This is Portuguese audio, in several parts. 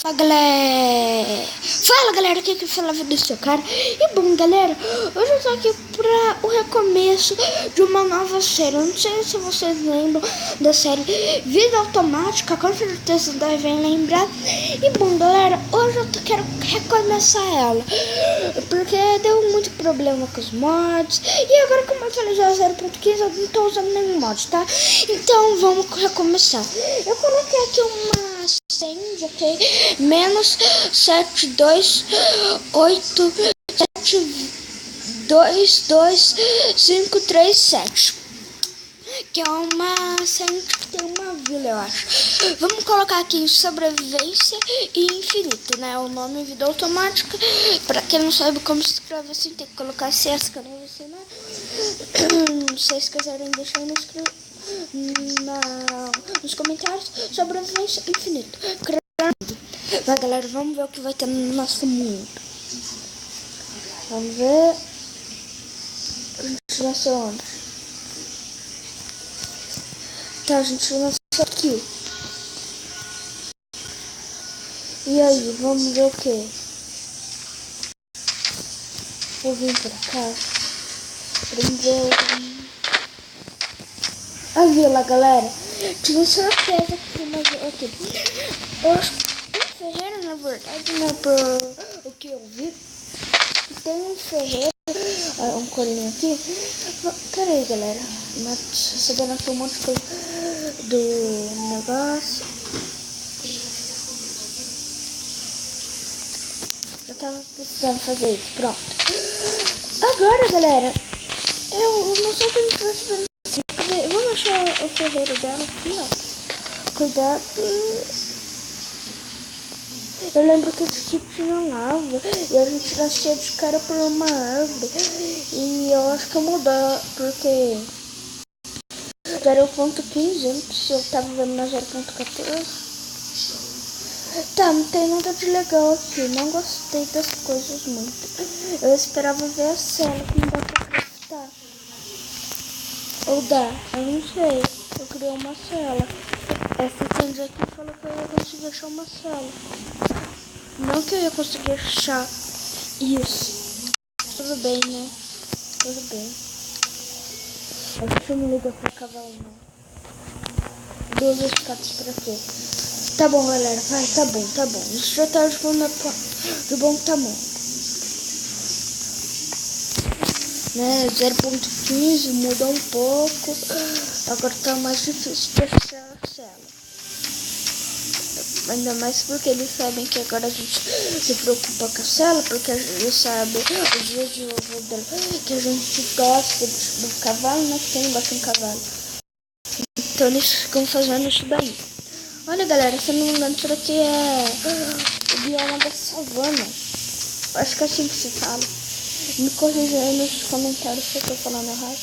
Fala galera, aqui que falava do seu cara. E bom galera, hoje eu tô aqui pra o recomeço de uma nova série. Eu não sei se vocês lembram da série Vida Automática, com certeza devem lembrar. E bom galera, hoje eu quero recomeçar ela, porque deu muito problema com os mods. E agora como eu atualizei a 0.15, eu não tô usando nenhum mod, tá? Então vamos recomeçar. Eu coloquei aqui uma send, ok? Menos 728722537, que é uma send que tem uma vila, eu acho. Vamos colocar aqui sobrevivência e infinito, né? O nome Vida Automática. Pra quem não sabe como se escreve assim, tem que colocar CS, que eu não vou ensinar. Se vocês quiserem deixar nos comentários, sobrevivência infinito. Vai galera, vamos ver o que vai ter no nosso mundo. Vamos ver. A gente nasceu onde? Tá, a gente nasceu aqui. E aí, vamos ver o que? Vou vir pra cá. Vamos ver a vila, galera. Tinha certeza que tinha uma vila aqui. Eu acho que ferreiro, na verdade, né, por o que eu vi, tem um ferreiro, um colinho aqui. Pera aí, galera, mas recebendo aqui um monte de coisa do negócio. Eu tava precisando fazer isso, pronto. Agora, galera, eu não sei o que a gente vai fazer. Vamos achar o ferreiro dela aqui, ó. Cuidado. Eu lembro que esse tipo tinha lava e a gente nascia de cara por uma árvore. E eu acho que eu mudar, porque 0.15, antes eu tava vendo na 0.14. Tá, não tem nada de legal aqui, não gostei das coisas muito. Eu esperava ver a cela que não dá pra craftar. Ou dá, eu não sei. Eu criei uma cela. Essa tende aqui falou que eu ia conseguir achar uma cela. Não que eu ia conseguir achar isso. Tudo bem, né? Tudo bem. A gente não liga pra cavalo, não. 12 escadas pra quê? Tá bom, galera. Vai, tá bom, tá bom. Isso já tá de bom tamanho. Né? 0.15 mudou um pouco. Agora tá mais difícil de achar a cela. Ainda mais porque eles sabem que agora a gente se preocupa com a cela, porque eles sabem os dias de ovo dela, que a gente gosta do cavalo, né? Que tem embaixo um cavalo. Então eles ficam fazendo isso daí. Olha galera, se eu não me engano, isso daqui é o bioma da savana. Acho que é assim que se fala. Me corrija aí nos comentários se eu tô falando errado.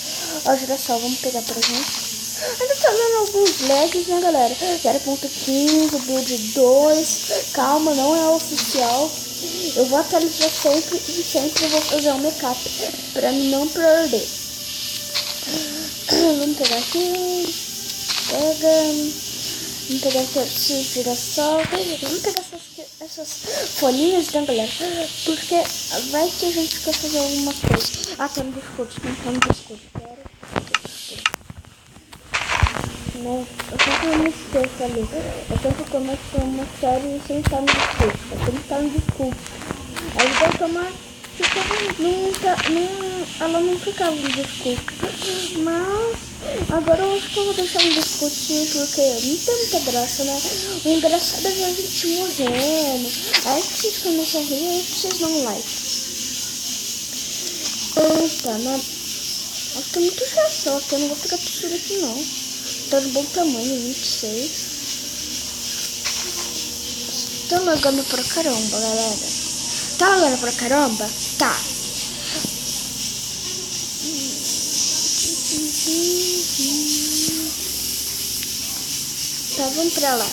Ó, girassol, vamos pegar pra gente. Ainda tá dando alguns lags, né, galera? 0.15, build 2. Calma, não é oficial. Eu vou atualizar sempre e sempre vou fazer um backup pra não perder. Vamos pegar aqui. Vamos pegar aqui esse girassol. Vamos pegar essas folhinhas, né, galera? Porque vai que a gente quer fazer alguma coisa. Ah, tem um biscoito, tem um biscoito. Né? Eu sempre me esqueço ali. Eu sempre começo uma série sem estar no discurso. Eu sempre estar no discurso. Aí vai tomar. Ela não ficava no discurso. Mas agora eu acho que eu vou deixar no discursinho, porque não tem muita graça, né? O engraçado é ver a gente morrendo. Aí que vocês começam a rir, aí vocês dão like. Eita, né? Acho que é muito chato, aqui eu não vou ficar tudo aqui não. Tá de bom tamanho, 26. Tá lagando pra caramba, galera. Tá lagando pra caramba? Tá. Tá, vamos pra lá.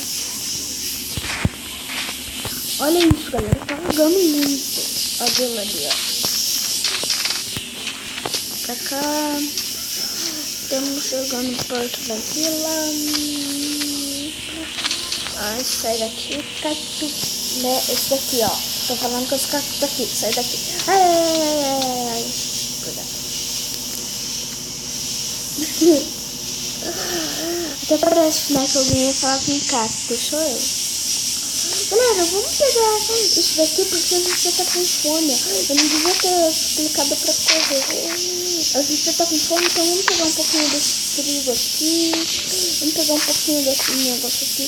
Olha isso, galera. Tá lagando muito. A vila ali, ó. Pra cá. Estamos chegando perto da vila. Sai daqui, cacto, né? Esse daqui, ó. Tô falando com os cactos daqui. Sai daqui. Ai, ai, ai, ai, ai. Até parece, né, que alguém ia falar com cacto. Sou eu. Galera, vamos pegar isso daqui porque a gente já tá com fome. Eu não devia ter explicado pra correr. A gente já tá com fome, então vamos pegar um pouquinho desse trigo aqui. Vamos pegar um pouquinho desse negócio aqui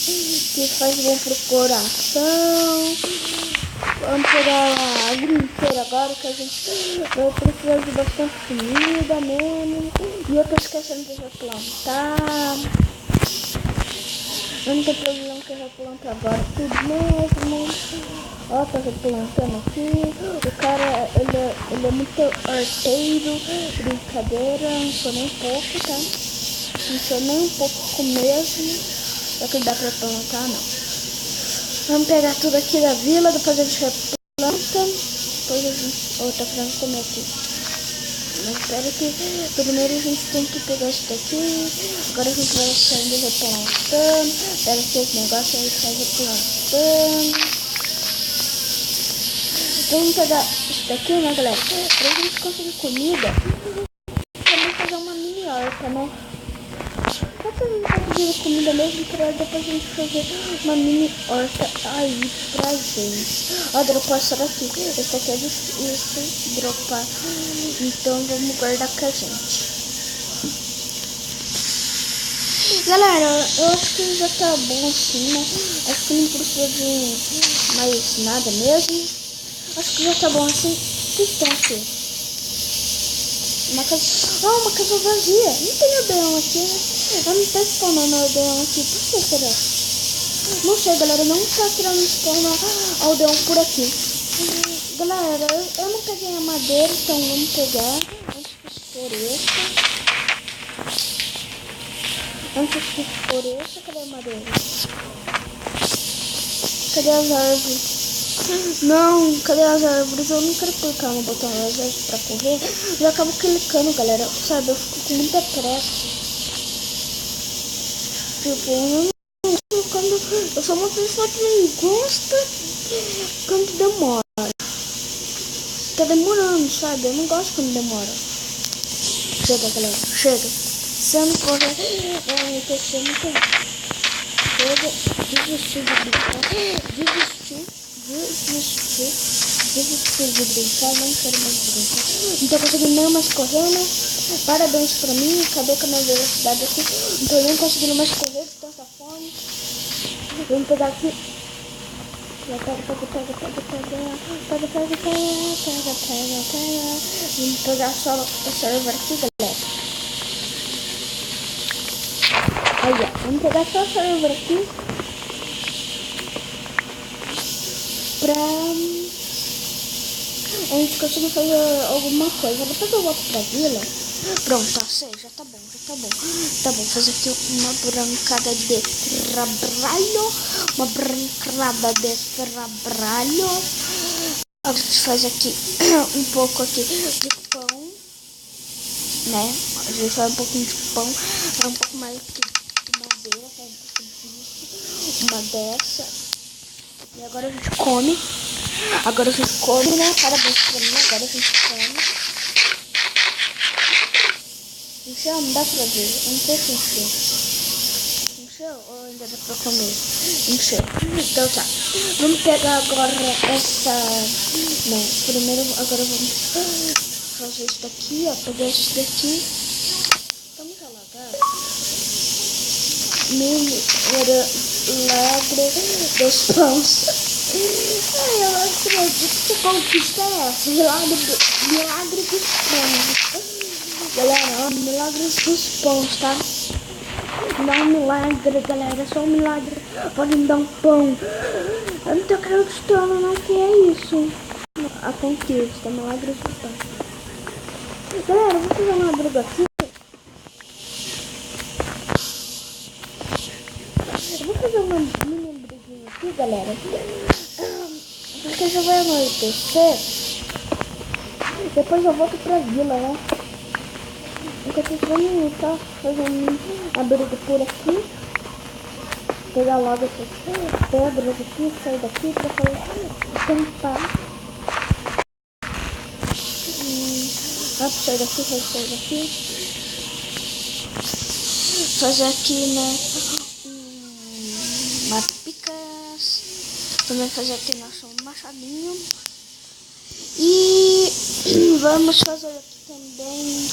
que faz bem pro coração. Vamos pegar a água inteira agora que a gente vai precisar de bastante comida mesmo. E eu tô esquecendo de replantar. Não tem problema que eu replanto agora tudo mesmo. Ó, tô replantando aqui. O cara, ele é muito arteiro. Brincadeira, não sou nem um pouco, tá? Não sou nem um pouco mesmo. Só que dá pra plantar, não. Vamos pegar tudo aqui da vila, depois a gente replanta. Depois a gente... Oh, tá querendo comer aqui. Mas espero que primeiro a gente tem que pegar isso daqui. Agora a gente vai saindo replantando. Pega aqui negócio, a gente vai replantando. Vamos pegar isso daqui, né, galera? Pra gente conseguir comida, vamos fazer uma mini horta, né? Só que a gente conseguir comida mesmo, pra depois a gente fazer uma mini horta aí pra gente. Ó, dropar só daqui. Esse aqui é difícil dropar. Então vamos guardar com a gente. Galera, eu acho que já tá bom assim, né? Acho que não precisa de mais nada mesmo. Acho que já tá bom assim. O que tem aqui? Uma casa... Ah, uma casa vazia. Não tem aldeão aqui, né? Eu não tá spawnando aldeão aqui. Por que será? Não sei, galera. Não tá querendo spawnar aldeão por aqui. Galera, eu não peguei a madeira, então vamos pegar. Antes que escureça. Antes que escureça, cadê a madeira? Cadê as árvores? Não, cadê as árvores? Eu não quero clicar no botão das árvores pra correr. Eu acabo clicando, galera. Sabe, eu fico com muita pressa. Tipo, eu sou uma pessoa que não gosta quando demora. Tá demorando, sabe? Eu não gosto quando demora. Chega, galera. Chega. Se eu não correr, eu tô sendo chega. Desistir de brincar. Desistir de brincar. Não quero mais brincar. Não tô conseguindo nem mais correr, né? Parabéns pra mim. Acabei com a minha velocidade aqui. Não tô nem conseguindo mais correr de tanta fome. Vamos pegar aqui. Pega. Vamos pegar só o server aqui, galera. Aí, ó. Vamos pegar só o server aqui. Pra a gente conseguir fazer alguma coisa. Depois eu volto pra vila. Pronto, tá, sei, já tá bom. Tá bom, fazer aqui uma brancada de trabalho. Uma brancada de trabalho. A gente faz aqui um pouco aqui de pão, né? A gente faz um pouquinho de pão, um pouco mais de madeira, faz um pouco disso, uma dessa. E agora a gente come. Né? Parabéns pra mim, agora a gente come. Encheu? Não dá pra ver. Não sei se encheu. Encheu ou ainda dá pra comer? Encheu. Então tá. Vamos pegar agora essa... Não, primeiro agora vamos fazer isso daqui, ó. Pegar isso daqui. Estamos alagados. Milagre dos pães. Ai, eu acredito que conquista é essa. Milagre dos pães. Galera, ó, milagres dos pães, tá? Não é um milagre, galera, é só um milagre. Pode me dar um pão. Eu não tô acreditando, não, que é isso. A conquista, milagres dos pães. Galera, eu vou fazer uma briga aqui. Eu vou fazer uma mini briguinha aqui, galera. Porque já vai anoitecer. Depois eu volto pra vila, né? Enquanto isso, vamos tá fazendo a briga por aqui. pegar logo essas pedras aqui, sair daqui pra fazer tampar. Rápido, sair daqui. Fazer aqui, né? Uma picas. Também fazer aqui nosso machadinho. E vamos fazer aqui também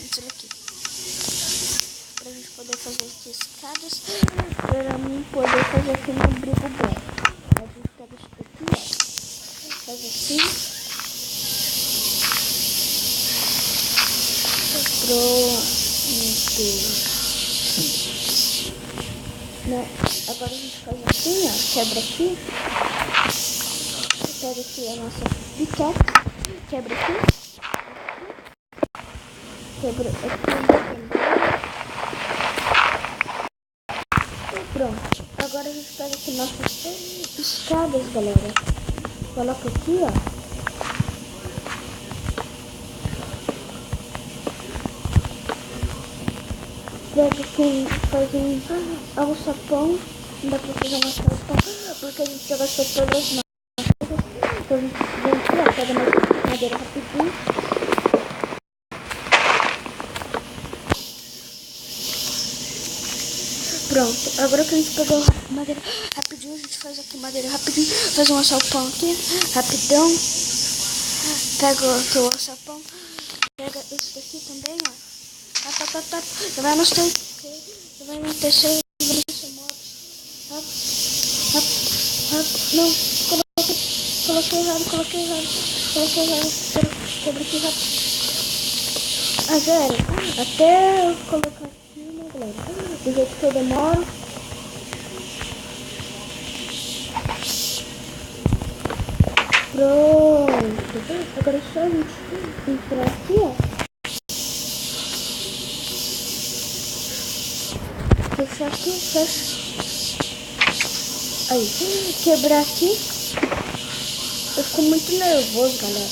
isso aqui. Pra gente poder fazer aqui escadas. Pra mim poder fazer aqui no brigo bem. A gente pega isso aqui, ó. Faz assim. Pronto. Né? Agora a gente faz assim, ó. Quebra aqui. Pega aqui a nossa piquete. Quebra aqui. Quebra aqui. Pronto. Agora a gente pega aqui nossas escadas, galera. Coloca aqui, ó. Pega aqui, faz um alçapão. Não dá pra fazer um alçapão porque a gente já gastou todas as nossas. Então a gente vem aqui, ó, pega mais madeira rapidinho. Pronto, agora que a gente pegou madeira rapidinho, a gente faz aqui madeira rapidinho, faz um alçapão aqui, rapidão. Pega aqui o alçapão, pega esse daqui também, ó. Já vai no terceiro, já vai no terceiro, vai no terceiro modo. Não, coloquei errado. Quebra aqui rápido. Galera, até eu colocar aqui, né, galera? Do jeito que eu demoro. Pronto. Agora é só a gente entrar aqui, ó. Fechar aqui, fecha. Aí, quebrar aqui. Eu fico muito nervoso, galera.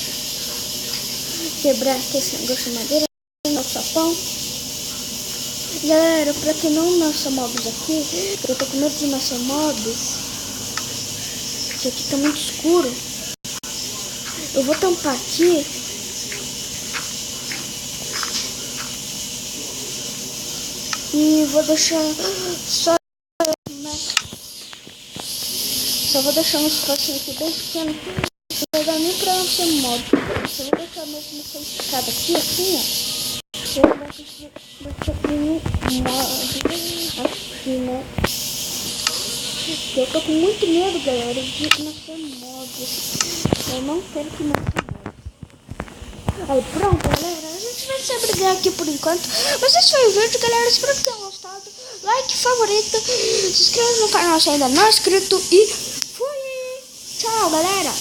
Quebrar aqui esse negócio de madeira. Nosso sapão. Galera, pra que não nasça mobs aqui, eu tô com medo de nascer mobs. Isso aqui tá muito escuro. Eu vou tampar aqui. E vou deixar só, né? Só vou deixar um espacinho aqui bem pequeno. Não vai dar nem pra ser mob. Eu vou deixar mesmo essa escada aqui, assim, ó. Eu vou deixar aqui um mob aqui, né? Eu tô com muito medo, galera, de nascer mob. Eu não quero que nasça mob. Aí, pronto, galera. A gente vai se brigar aqui por enquanto. Mas esse foi o vídeo, galera. Espero que tenham gostado. Like, favorito. Se inscreva no canal se ainda não é inscrito. E fui! Tchau, galera!